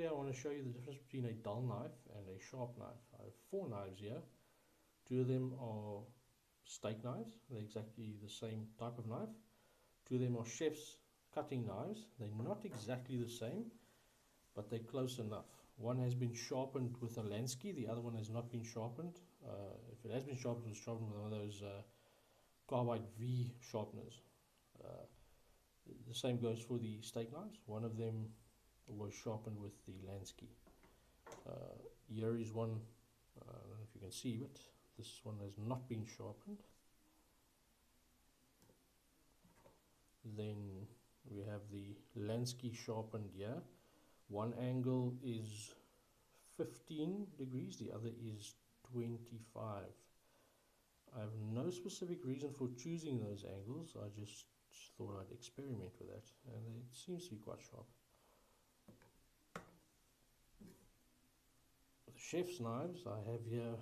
Today I want to show you the difference between a dull knife and a sharp knife. I have 4 knives here. 2 of them are steak knives. They're exactly the same type of knife. 2 of them are chef's cutting knives. They're not exactly the same, but they're close enough. One has been sharpened with a Lansky, the other one has not been sharpened. If it has been sharpened, it was sharpened with one of those carbide V sharpeners. The same goes for the steak knives. One of them was sharpened with the Lansky. Here is one, I don't know if you can see, but this one has not been sharpened. Then we have the Lansky sharpened here. One angle is 15 degrees, the other is 25. I have no specific reason for choosing those angles. I just thought I'd experiment with that, and it seems to be quite sharp. The chef's knives, I have here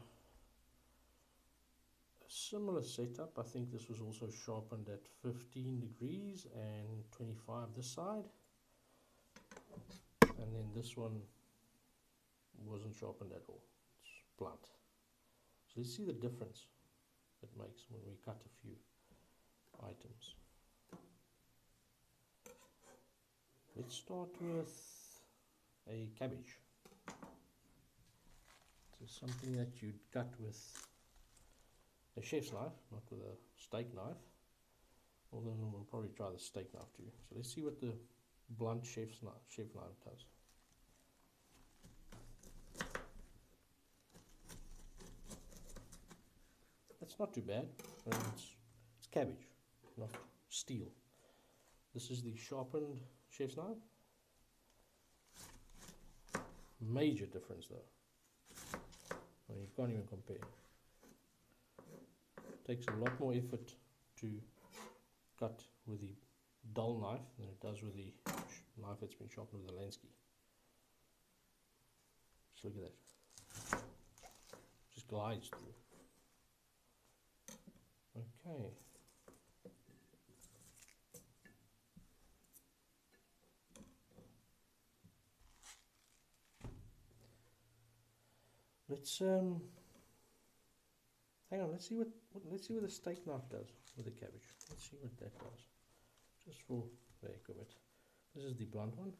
a similar setup. I think this was also sharpened at 15 degrees and 25 this side. And then this one wasn't sharpened at all. It's blunt. So let's see the difference it makes when we cut a few items. Let's start with a cabbage. So something that you'd cut with a chef's knife, not with a steak knife. Although we'll probably try the steak knife too. So let's see what the blunt chef knife does. That's not too bad. It's cabbage, not steel. This is the sharpened chef's knife. Major difference though. I mean, you can't even compare. It takes a lot more effort to cut with the dull knife than it does with the knife that's been sharpened with a Lansky. Just look at that. Just glides through. Okay. Let's hang on. Let's see what the steak knife does with the cabbage. Let's see what that does. Just for the heck of it. This is the blunt one.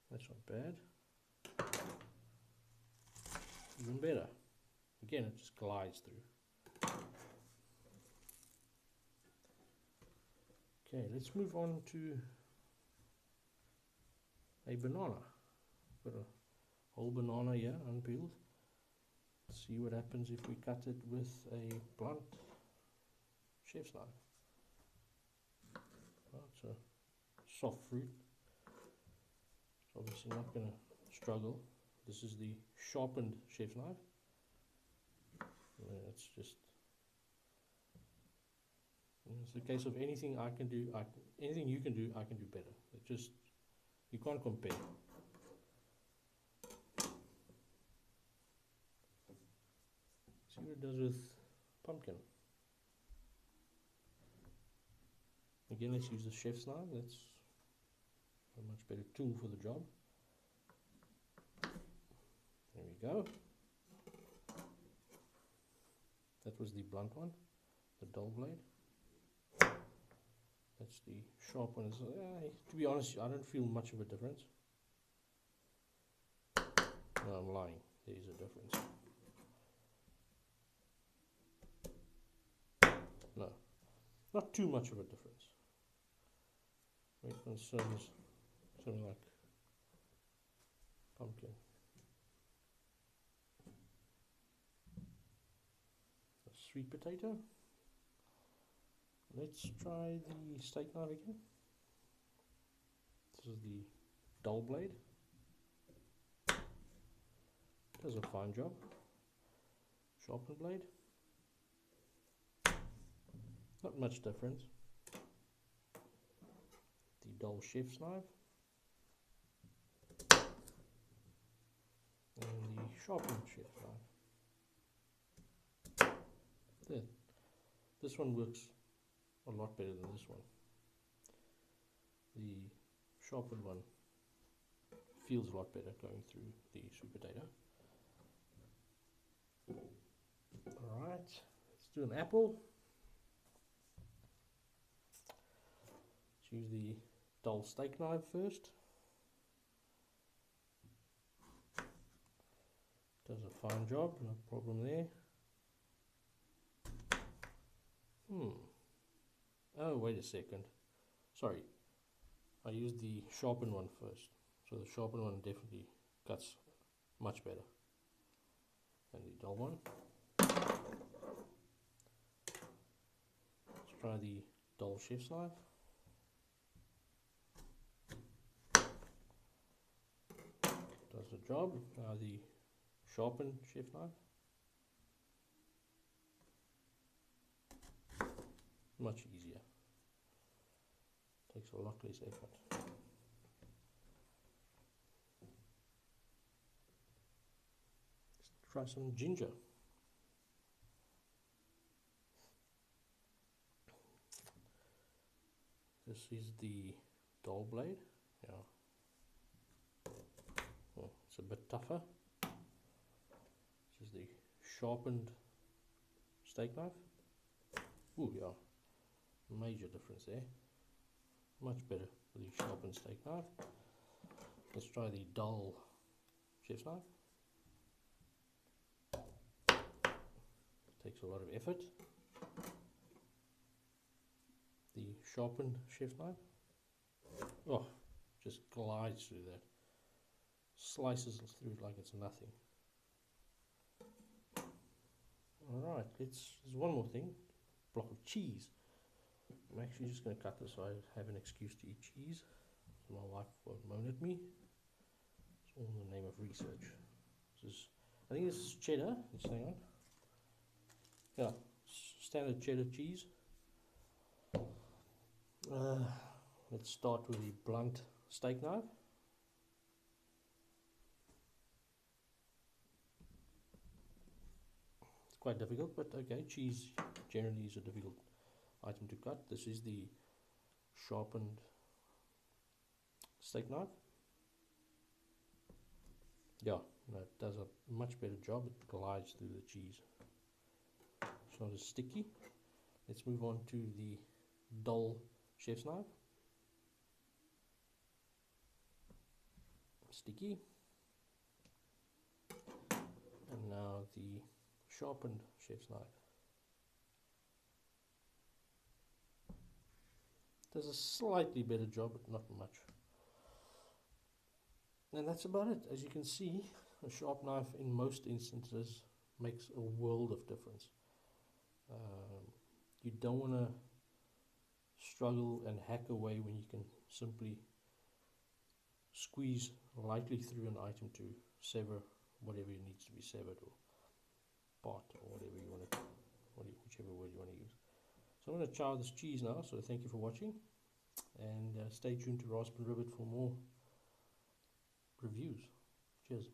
That's not bad. Even better. Again, it just glides through. Okay, let's move on to a banana. Got a whole banana here, unpeeled. Let's see what happens if we cut it with a blunt chef's knife. Well, it's a soft fruit. It's obviously not going to struggle. This is the sharpened chef's knife. It's just, it's a case of anything I can do, anything you can do, I can do better. It just, you can't compare. See what it does with pumpkin. Again, let's use the chef's knife. That's a much better tool for the job. There we go. That was the blunt one, the dull blade. That's the sharp one. To be honest, I don't feel much of a difference. No, I'm lying. There is a difference. No, not too much of a difference. When it concerns something like pumpkin. Sweet potato. Let's try the steak knife again. This is the dull blade. Does a fine job. Sharpened blade. Not much difference. The dull chef's knife. And the sharpened chef's knife. This one works a lot better than this one. The sharpened one feels a lot better going through the sweet potato. Alright, let's do an apple. Let's use the dull steak knife first. Does a fine job, no problem there. Oh, wait a second. Sorry, I used the sharpened one first. So the sharpened one definitely cuts much better than the dull one. Let's try the dull chef's knife. Does the job. Now the sharpened chef's knife. Much easier. Takes a lot less effort. Let's try some ginger. This is the dull blade. Yeah. Oh, it's a bit tougher. This is the sharpened steak knife. Ooh, yeah. Major difference there. Much better with the sharpened steak knife. Let's try the dull chef's knife. Takes a lot of effort. The sharpened chef's knife. Oh, just glides through that. Slices through it like it's nothing. Alright, there's one more thing. Block of cheese. I'm actually just going to cut this so I have an excuse to eat cheese. So my wife won't moan at me. It's all in the name of research. I think this is cheddar. Let's hang on. Yeah, standard cheddar cheese. Let's start with the blunt steak knife. It's quite difficult, but okay, cheese generally is a difficult item to cut. This is the sharpened steak knife. Yeah, that does a much better job. It glides through the cheese. It's not as sticky. Let's move on to the dull chef's knife. Sticky. And now the sharpened chef's knife. Does a slightly better job, but not much. And that's about it. As you can see, a sharp knife in most instances makes a world of difference. You don't want to struggle and hack away when you can simply squeeze lightly through an item to sever whatever needs to be severed, or part, or whatever you want to, whichever word you want to use. So I'm going to chow this cheese now, so thank you for watching, and stay tuned to Rasp and Rivet for more reviews. Cheers.